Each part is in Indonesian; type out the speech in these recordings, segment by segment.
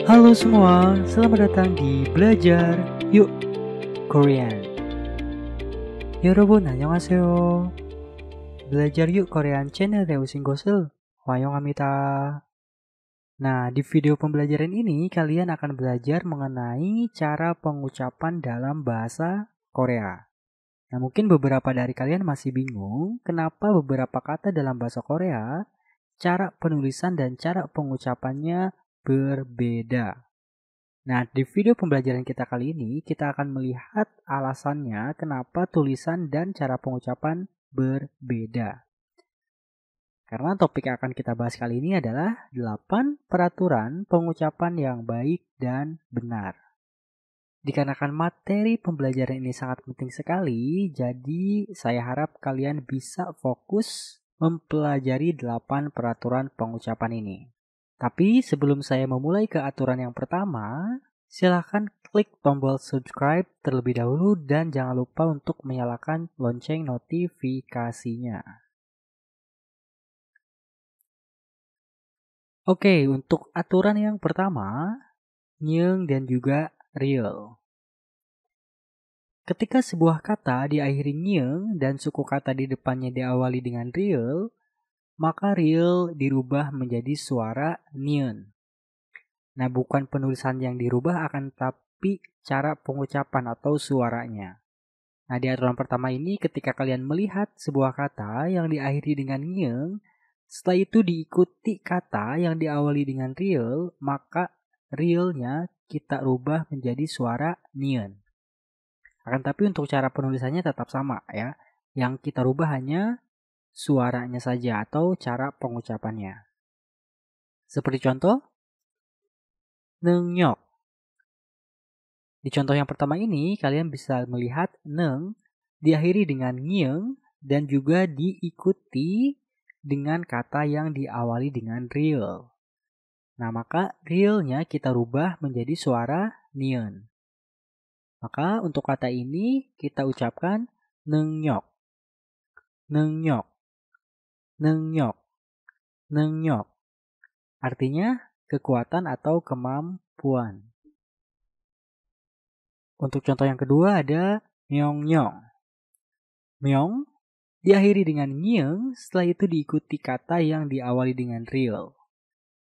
Halo semua, selamat datang di Belajar Yuk Korean. 여러분 안녕하세요. Belajar Yuk Korean 채널에 오신 것을 환영합니다. Nah, di video pembelajaran ini kalian akan belajar mengenai cara pengucapan dalam bahasa Korea. Nah, mungkin beberapa dari kalian masih bingung kenapa beberapa kata dalam bahasa Korea, cara penulisan dan cara pengucapannya berbeda. Nah, di video pembelajaran kita kali ini, kita akan melihat alasannya kenapa tulisan dan cara pengucapan berbeda. Karena topik yang akan kita bahas kali ini adalah 8 peraturan pengucapan yang baik dan benar. Dikarenakan materi pembelajaran ini sangat penting sekali, jadi saya harap kalian bisa fokus mempelajari 8 peraturan pengucapan ini. Tapi sebelum saya memulai ke aturan yang pertama, silahkan klik tombol subscribe terlebih dahulu dan jangan lupa untuk menyalakan lonceng notifikasinya. Oke, untuk aturan yang pertama, nyeng dan juga real. Ketika sebuah kata diakhiri nyeng dan suku kata di depannya diawali dengan real, maka real dirubah menjadi suara nyen. Nah, bukan penulisan yang dirubah akan tapi cara pengucapan atau suaranya. Nah, di aturan pertama ini ketika kalian melihat sebuah kata yang diakhiri dengan nyeng, setelah itu diikuti kata yang diawali dengan real, maka realnya kita rubah menjadi suara nyen. Akan tapi untuk cara penulisannya tetap sama ya. Yang kita rubah hanya suaranya saja atau cara pengucapannya. Seperti contoh, 능력. Di contoh yang pertama ini, kalian bisa melihat neng diakhiri dengan nyeng dan juga diikuti dengan kata yang diawali dengan real. Nah, maka realnya kita rubah menjadi suara nyen. Maka untuk kata ini kita ucapkan 능력, 능력, 능력, 능력. Artinya kekuatan atau kemampuan. Untuk contoh yang kedua ada myongnyong. Myong diakhiri dengan nyeng, setelah itu diikuti kata yang diawali dengan real.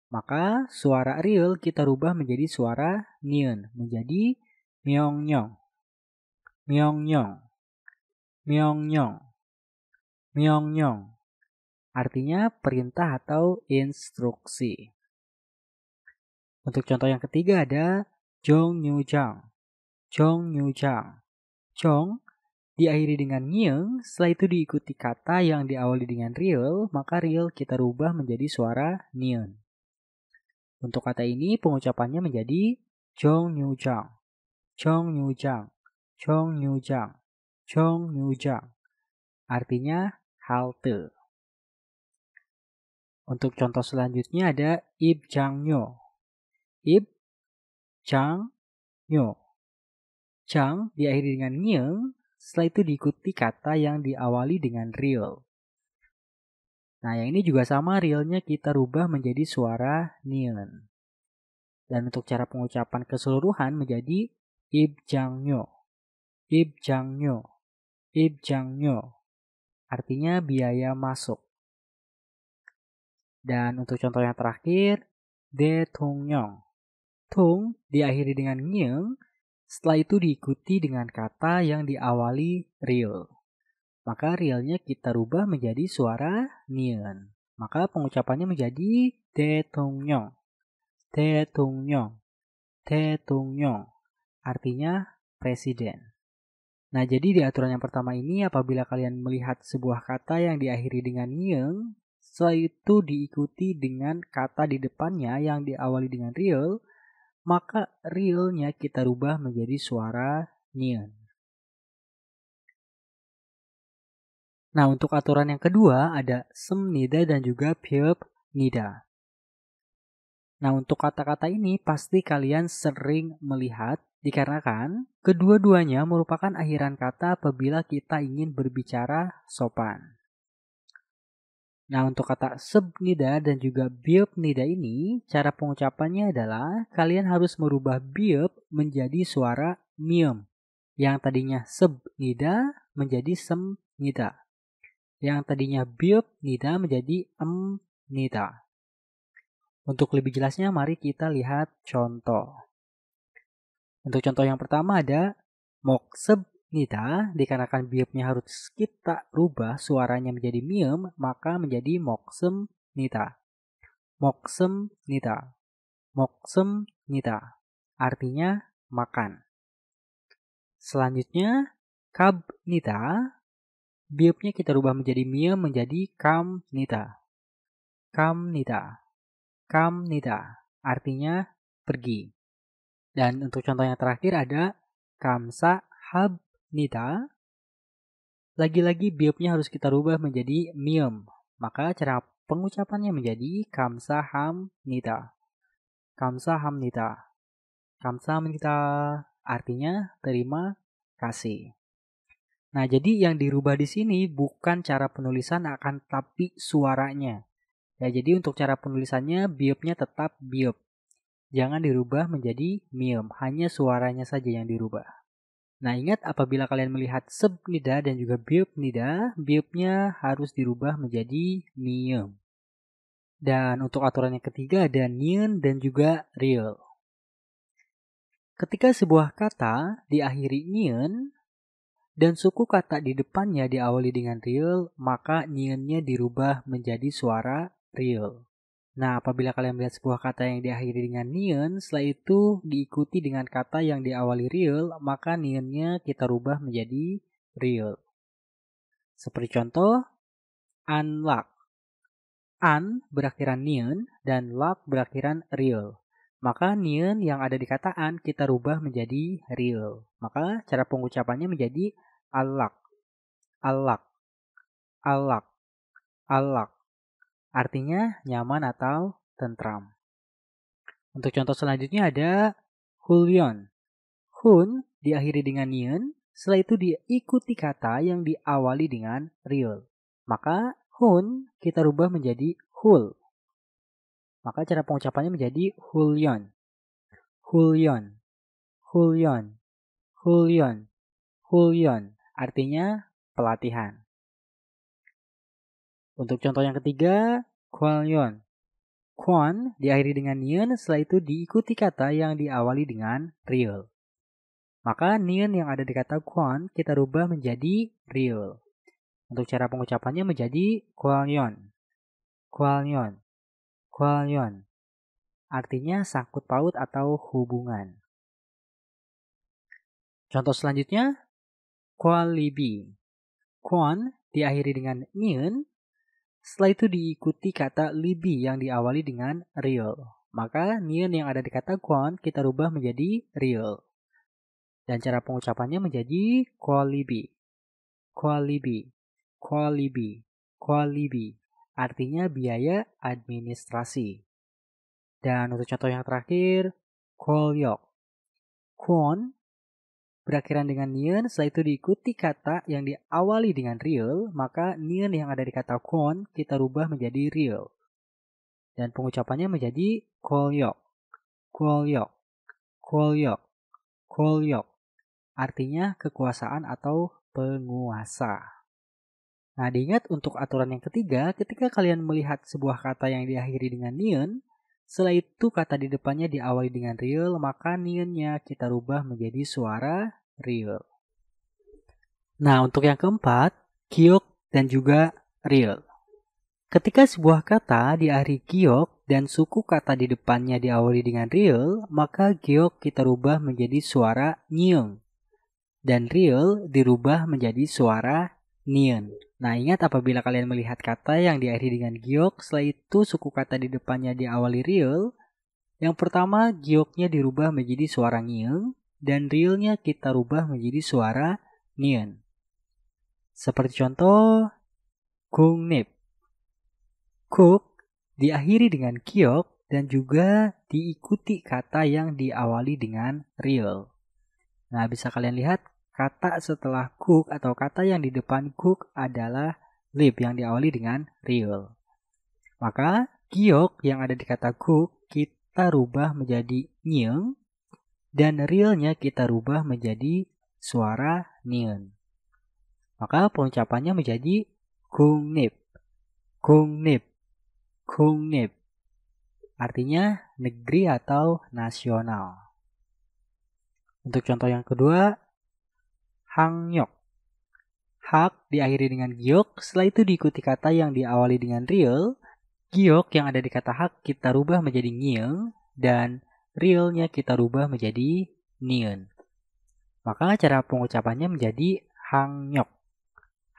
Maka suara real kita rubah menjadi suara nyen, menjadi myongnyong, myongnyong, myongnyong, myongnyong. Artinya perintah atau instruksi. Untuk contoh yang ketiga ada jongyujang, jongyujang. Jong diakhiri dengan nyeng, setelah itu diikuti kata yang diawali dengan real, maka real kita rubah menjadi suara nyen. Untuk kata ini pengucapannya menjadi jongyujang, jongyujang, jongyujang, jongyujang. Artinya halte. Untuk contoh selanjutnya ada 입장료, 입장료. Jang diakhiri dengan nyeng, setelah itu diikuti kata yang diawali dengan real. Nah, yang ini juga sama, realnya kita rubah menjadi suara nyen. Dan untuk cara pengucapan keseluruhan menjadi 입장료, 입장료, 입장료. Artinya biaya masuk. Dan untuk contoh yang terakhir, 대통령. tung diakhiri dengan nyeng, setelah itu diikuti dengan kata yang diawali real. Maka realnya kita rubah menjadi suara nyen. Maka pengucapannya menjadi 대통령, 대통령, 대통령. Artinya presiden. Nah, jadi di aturan yang pertama ini apabila kalian melihat sebuah kata yang diakhiri dengan nyeng, setelah itu diikuti dengan kata di depannya yang diawali dengan real, maka realnya kita rubah menjadi suara nyen. Nah, untuk aturan yang kedua ada semnida dan juga nida. Nah, untuk kata-kata ini pasti kalian sering melihat dikarenakan kedua-duanya merupakan akhiran kata apabila kita ingin berbicara sopan. Nah, untuk kata subnida dan juga biopnida ini, cara pengucapannya adalah kalian harus merubah biop menjadi suara miem. Yang tadinya subnida menjadi semnida. Yang tadinya biopnida menjadi emnida. Untuk lebih jelasnya, mari kita lihat contoh. Untuk contoh yang pertama ada moksebnida, dikarenakan biopnya harus kita rubah suaranya menjadi miem, maka menjadi moksemnida. Moksemnida. Moksemnida. Artinya makan. Selanjutnya, kabnida, biopnya kita rubah menjadi miem menjadi kamnida. Kamnida. Kamnida. Artinya pergi. Dan untuk contoh yang terakhir ada kamsa habnida. Lagi-lagi biopnya harus kita rubah menjadi miem. Maka cara pengucapannya menjadi kamsa hamnida. Kamsa hamnida. Kamsa hamnida. Artinya terima kasih. Nah, jadi yang dirubah di sini bukan cara penulisan akan tapi suaranya. Ya, jadi untuk cara penulisannya biopnya tetap biop. Jangan dirubah menjadi miem, hanya suaranya saja yang dirubah. Nah, ingat apabila kalian melihat subnida dan juga biopnida, biopnya harus dirubah menjadi miem. Dan untuk aturan yang ketiga ada nien dan juga real. Ketika sebuah kata diakhiri nien dan suku kata di depannya diawali dengan real, maka niennya dirubah menjadi suara real. Nah, apabila kalian melihat sebuah kata yang diakhiri dengan nien, setelah itu diikuti dengan kata yang diawali real, maka niennya kita rubah menjadi real. Seperti contoh, unlock. Un berakhiran nien dan lock berakhiran real. Maka nien yang ada di kata an kita rubah menjadi real. Maka cara pengucapannya menjadi unlock. Unlock. Unlock. Unlock. Artinya nyaman atau tentram. Untuk contoh selanjutnya ada Hulyon. Hun diakhiri dengan nien, setelah itu diikuti kata yang diawali dengan real. Maka hun kita rubah menjadi hul. Maka cara pengucapannya menjadi Hulyon. Hulyon. Hulyon. Hulyon. Hulyon. Artinya pelatihan. Untuk contoh yang ketiga, Kwalyon. Kwon diakhiri dengan nien, setelah itu diikuti kata yang diawali dengan real. Maka nien yang ada di kata kwon kita rubah menjadi real. Untuk cara pengucapannya menjadi Kwalyon. Kwalyon. Kwalyon. Artinya sangkut paut atau hubungan. Contoh selanjutnya, Kwalibi. Kwon diakhiri dengan nien, setelah itu diikuti kata libi yang diawali dengan real. Maka nien yang ada di kata kwon kita rubah menjadi real. Dan cara pengucapannya menjadi kwalibi. Kwalibi. Kwalibi. Kwalibi. Artinya biaya administrasi. Dan untuk contoh yang terakhir, kwolyok. Kwon berakhiran dengan nien, setelah itu diikuti kata yang diawali dengan real, maka nien yang ada di kata kwon kita rubah menjadi real. Dan pengucapannya menjadi kwolyok. Kwolyok. Kwolyok. Kwolyok. Artinya kekuasaan atau penguasa. Nah, diingat untuk aturan yang ketiga, ketika kalian melihat sebuah kata yang diakhiri dengan nien, setelah itu kata di depannya diawali dengan real, maka niennya kita rubah menjadi suara real. Nah, untuk yang keempat, giok dan juga real. Ketika sebuah kata diakhiri giok dan suku kata di depannya diawali dengan real, maka giok kita rubah menjadi suara nyeng. Dan real dirubah menjadi suara nien. Nah, ingat apabila kalian melihat kata yang diakhiri dengan giok, setelah itu suku kata di depannya diawali real, yang pertama gioknya dirubah menjadi suara nyeng, dan realnya kita rubah menjadi suara nien. Seperti contoh, kungnip. Kuk diakhiri dengan giok dan juga diikuti kata yang diawali dengan real. Nah, bisa kalian lihat kata setelah cook atau kata yang di depan cook adalah lip yang diawali dengan real. Maka giok yang ada di kata guk kita rubah menjadi nyeng dan realnya kita rubah menjadi suara nien. Maka pengucapannya menjadi kungnip, kungnip, kungnip. Artinya negeri atau nasional. Untuk contoh yang kedua, hangnyok. Hak diakhiri dengan giok, setelah itu diikuti kata yang diawali dengan real. Giok yang ada di kata hak kita rubah menjadi ngieng dan realnya kita rubah menjadi nien. Maka cara pengucapannya menjadi hangnyok,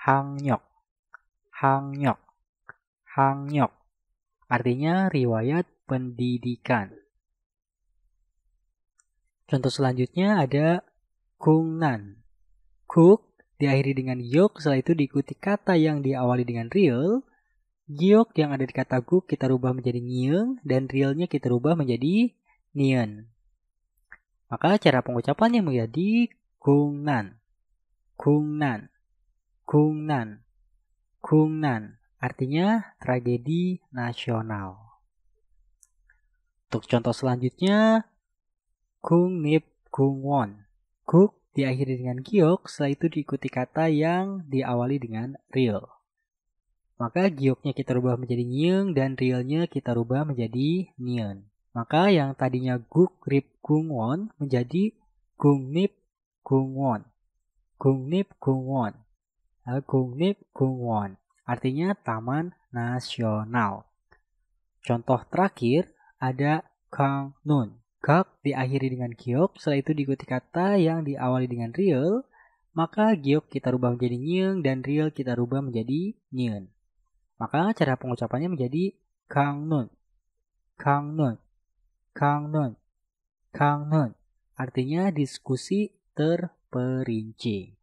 hangnyok, hangnyok, hangnyok. Artinya riwayat pendidikan. Contoh selanjutnya ada kungnan. Kuk diakhiri dengan giok, setelah itu diikuti kata yang diawali dengan real. Giok yang ada di kata guk kita rubah menjadi ngieng dan realnya kita rubah menjadi nien. Maka cara pengucapannya menjadi kungnan, kungnan, kungnan, kungnan. Artinya tragedi nasional. Untuk contoh selanjutnya, kungnip kungwon. Kuk diakhiri dengan giok, setelah itu diikuti kata yang diawali dengan real. Maka gioknya kita rubah menjadi nyieng dan realnya kita rubah menjadi nien. Maka yang tadinya guk rip kungwon menjadi kungnip kungwon. Kungnip kungwon. Kungnip kungwon. Artinya taman nasional. Contoh terakhir ada kangnun. Kak diakhiri dengan giok, setelah itu diikuti kata yang diawali dengan real, maka giok kita rubah menjadi nyieng dan real kita rubah menjadi nien. Maka cara pengucapannya menjadi kangnun, kangnun, kangnun, kangnun. Artinya diskusi terperinci.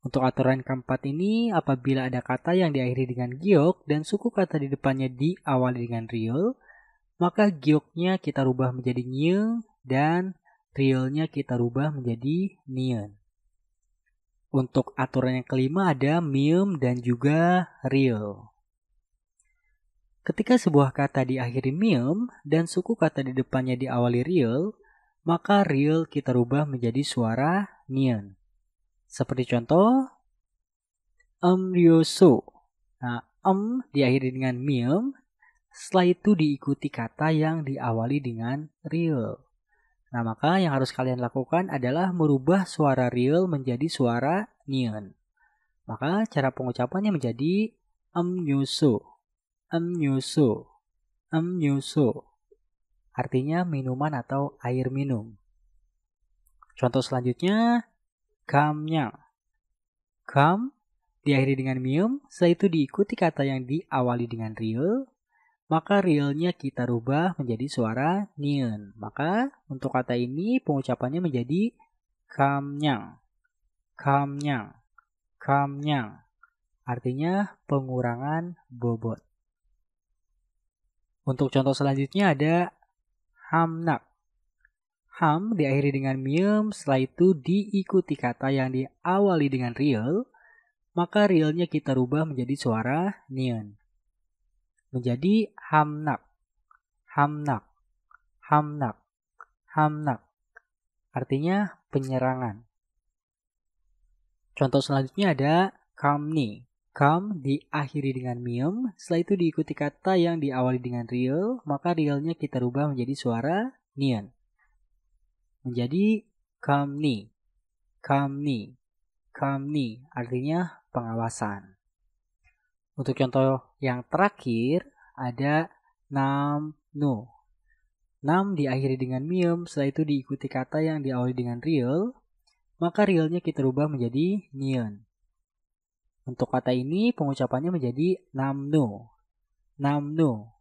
Untuk aturan keempat ini, apabila ada kata yang diakhiri dengan giok dan suku kata di depannya diawali dengan real, maka gioknya kita rubah menjadi nyieng dan realnya kita rubah menjadi nien. Untuk aturan yang kelima ada miem dan juga real. Ketika sebuah kata diakhiri miem dan suku kata di depannya diawali real, maka real kita rubah menjadi suara nien. Seperti contoh, ryoso. Nah, diakhiri dengan miem, setelah itu diikuti kata yang diawali dengan real. Nah, maka yang harus kalian lakukan adalah merubah suara real menjadi suara nien. Maka cara pengucapannya menjadi amnyusu. Amnyusu. Amnyusu. Artinya minuman atau air minum. Contoh selanjutnya, kamnyang. Kam diakhiri dengan mium, setelah itu diikuti kata yang diawali dengan real, maka realnya kita rubah menjadi suara nien. Maka untuk kata ini pengucapannya menjadi kamnyang. Kamnyang. Kamnyang. Artinya pengurangan bobot. Untuk contoh selanjutnya ada hamnak. Ham diakhiri dengan miem, setelah itu diikuti kata yang diawali dengan real, maka realnya kita rubah menjadi suara nien. Menjadi hamnak, hamnak, hamnak, hamnak. Artinya penyerangan. Contoh selanjutnya ada kamni. Kam diakhiri dengan miem, setelah itu diikuti kata yang diawali dengan real, maka realnya kita rubah menjadi suara nien. Menjadi kamni, kamni, kamni. Artinya pengawasan. Untuk contoh yang terakhir ada namnu. Nam diakhiri dengan miem, setelah itu diikuti kata yang diawali dengan real, maka realnya kita rubah menjadi nien. Untuk kata ini pengucapannya menjadi namnu, namnu,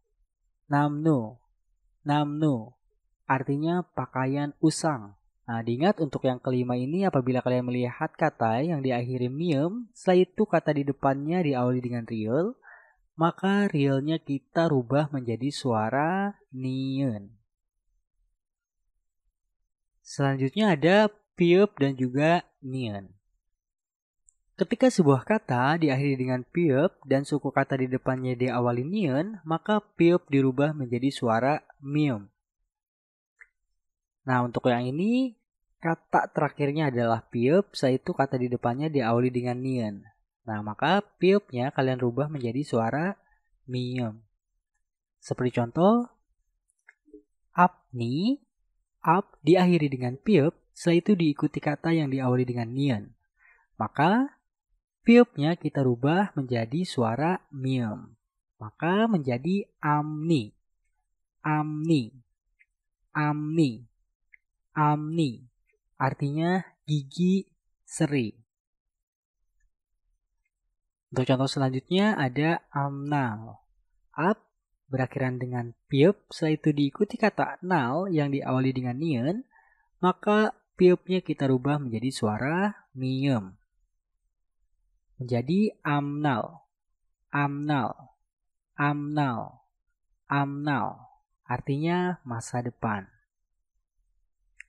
namnu, namnu. Artinya pakaian usang. Nah, diingat untuk yang kelima ini apabila kalian melihat kata yang diakhiri miem, setelah itu kata di depannya diawali dengan real, maka realnya kita rubah menjadi suara nien. Selanjutnya ada piup dan juga nien. Ketika sebuah kata diakhiri dengan pieup dan suku kata di depannya diawali nieun, maka pieup dirubah menjadi suara mieum. Nah, untuk yang ini, kata terakhirnya adalah pieup, yaitu kata di depannya diawali dengan nieun. Nah, maka piupnya kalian rubah menjadi suara mieum. Seperti contoh, apni, ap diakhiri dengan pieup, setelah itu diikuti kata yang diawali dengan nieun. Maka piupnya kita rubah menjadi suara mieum. Maka menjadi amni, amni, amni, amni. Artinya gigi seri. Untuk contoh selanjutnya ada amnal. Ap berakhiran dengan piup, setelah itu diikuti kata nal yang diawali dengan nieun, maka piupnya kita rubah menjadi suara mieum. Menjadi amnal, amnal, amnal, amnal. Artinya masa depan.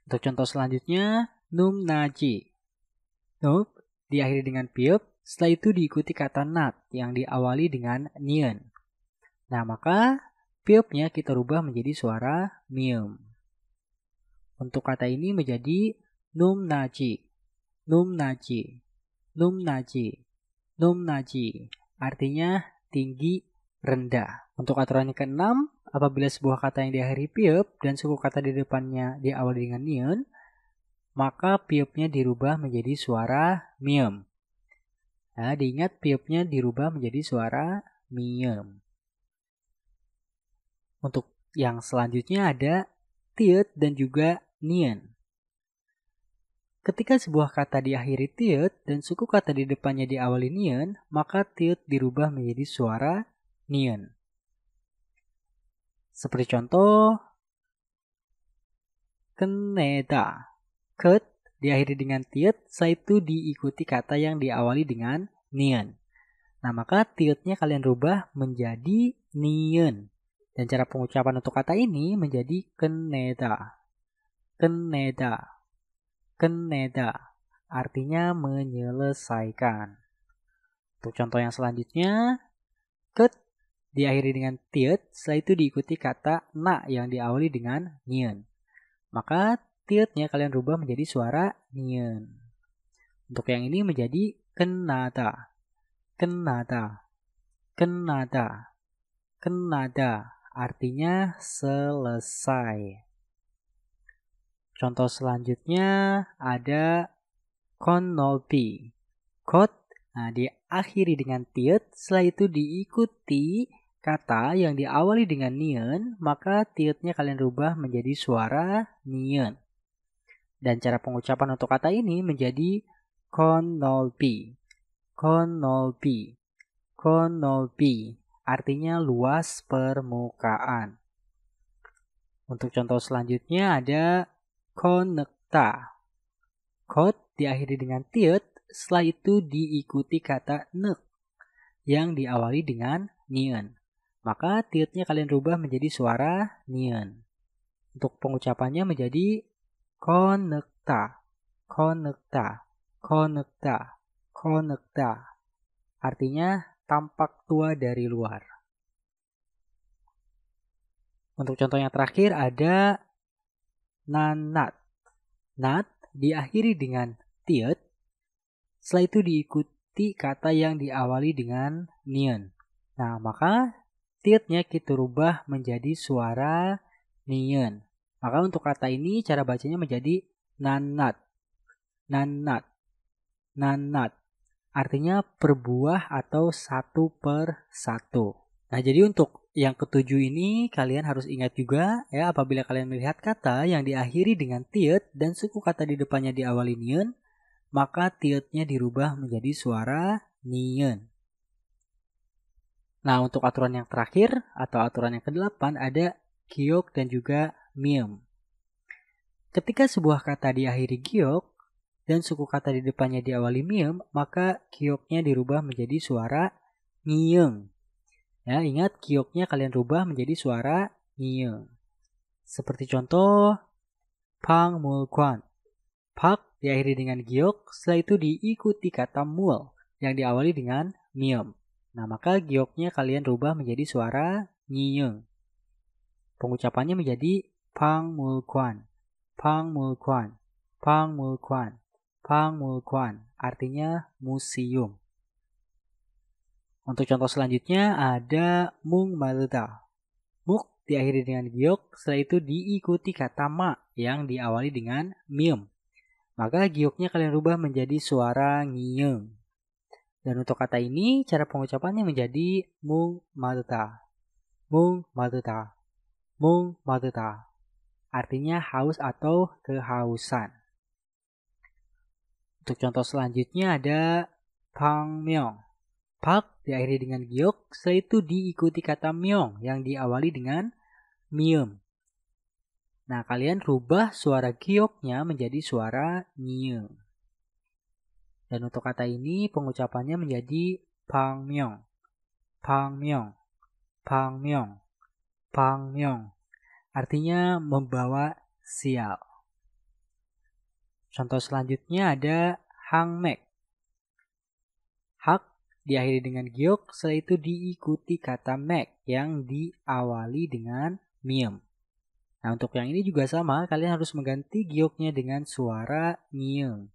Untuk contoh selanjutnya, numnaji. Num diakhiri dengan piup, setelah itu diikuti kata nat yang diawali dengan nieun. Nah, maka piupnya kita rubah menjadi suara mieum. Untuk kata ini menjadi numnaji, numnaji, numnaji, numnaji. Artinya tinggi, rendah. Untuk aturan yang keenam, apabila sebuah kata yang diakhiri piup dan suku kata di depannya diawali dengan nieun, maka piupnya dirubah menjadi suara mieum. Nah, diingat piupnya dirubah menjadi suara mieum. Untuk yang selanjutnya ada tiut dan juga nieun. Ketika sebuah kata diakhiri tiut dan suku kata di depannya diawali nieun, maka tiut dirubah menjadi suara nieun. Seperti contoh, keneda. Ket diakhiri dengan tiut, setelah itu diikuti kata yang diawali dengan nieun. Nah, maka tiutnya kalian rubah menjadi nieun. Dan cara pengucapan untuk kata ini menjadi keneda. Keneda. Keneda. Artinya menyelesaikan. Untuk contoh yang selanjutnya, ket diakhiri dengan tiut, setelah itu diikuti kata na yang diawali dengan nieun. Maka tiutnya kalian rubah menjadi suara nieun. Untuk yang ini menjadi kenada, kenada, kenada, kenada. Artinya selesai. Contoh selanjutnya ada konolpi. Kot diakhiri dengan tiut, setelah itu diikuti kata yang diawali dengan nieun, maka tiutnya kalian rubah menjadi suara nieun. Dan cara pengucapan untuk kata ini menjadi konolpi, konolpi, konolpi. Artinya luas permukaan. Untuk contoh selanjutnya ada konekta. Kot diakhiri dengan tiut, setelah itu diikuti kata nek yang diawali dengan nieun. Maka tiutnya kalian rubah menjadi suara nieun. Untuk pengucapannya menjadi konekta, konekta, konekta, konekta. Artinya tampak tua dari luar. Untuk contoh yang terakhir ada nanat. Nat diakhiri dengan tiut, setelah itu diikuti kata yang diawali dengan nieun. Nah, maka tiutnya kita rubah menjadi suara nieun. Maka untuk kata ini cara bacanya menjadi nanat, nanat, nanat. Artinya perbuah atau satu per satu. Nah, jadi untuk yang ketujuh ini kalian harus ingat juga ya, apabila kalian melihat kata yang diakhiri dengan tiut dan suku kata di depannya diawali nieun, maka tiutnya dirubah menjadi suara nieun. Nah, untuk aturan yang terakhir atau aturan yang ke-8 ada giok dan juga mieum. Ketika sebuah kata diakhiri giok dan suku kata di depannya diawali mieum, maka gioknya dirubah menjadi suara ngiung. Ya, ingat gioknya kalian rubah menjadi suara ngiung. Seperti contoh, pang mulkwan. Pak diakhiri dengan giok, setelah itu diikuti kata mul yang diawali dengan miem. Nah, maka gioknya kalian rubah menjadi suara nyiyeng. Pengucapannya menjadi pangmulkwan, pangmulkwan, pangmulkwan, pangmulkwan, artinya museum. Untuk contoh selanjutnya ada mung maluta. Muk diakhiri dengan giok, setelah itu diikuti kata ma yang diawali dengan miem. Maka gioknya kalian rubah menjadi suara ngiyeng. Dan untuk kata ini, cara pengucapannya menjadi mung maluta, mung maluta, mung maluta. Artinya haus atau kehausan. Untuk contoh selanjutnya ada pangmyeong. Pak diakhiri dengan giok, setelah itu diikuti kata myeong yang diawali dengan miem. Nah, kalian rubah suara gioknya menjadi suara nyiyeng. Dan untuk kata ini pengucapannya menjadi pangmyeong, pangmyeong, pangmyeong, pangmyeong. Artinya membawa sial. Contoh selanjutnya ada hangmek. Hak diakhiri dengan giok, setelah itu diikuti kata mek yang diawali dengan miem. Nah, untuk yang ini juga sama, kalian harus mengganti gioknya dengan suara nyiyeng.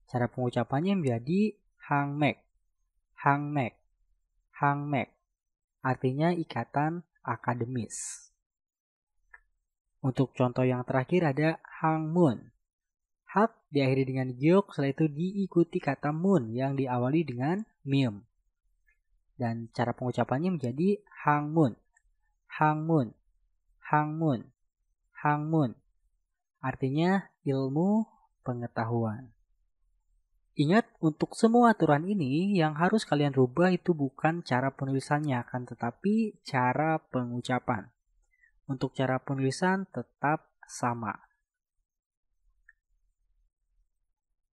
Cara pengucapannya menjadi hangmek, hangmek, hangmek. Artinya ikatan akademis. Untuk contoh yang terakhir ada hangmun. Hak diakhiri dengan giok, setelah itu diikuti kata mun yang diawali dengan miem. Dan cara pengucapannya menjadi hangmun, hangmun, hangmun, hangmun. Artinya ilmu pengetahuan. Ingat, untuk semua aturan ini yang harus kalian rubah itu bukan cara penulisannya, akan tetapi cara pengucapan. Untuk cara penulisan tetap sama.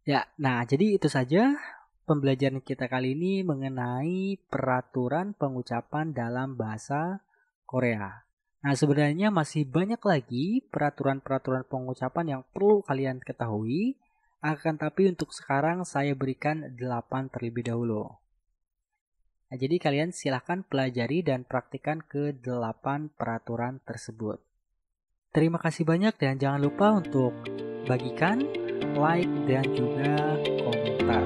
Ya, nah jadi itu saja pembelajaran kita kali ini mengenai peraturan pengucapan dalam bahasa Korea. Nah, sebenarnya masih banyak lagi peraturan-peraturan pengucapan yang perlu kalian ketahui. Akan tapi untuk sekarang saya berikan 8 terlebih dahulu. Nah, jadi kalian silahkan pelajari dan praktikkan ke-8 peraturan tersebut. Terima kasih banyak dan jangan lupa untuk bagikan, like, dan juga komentar.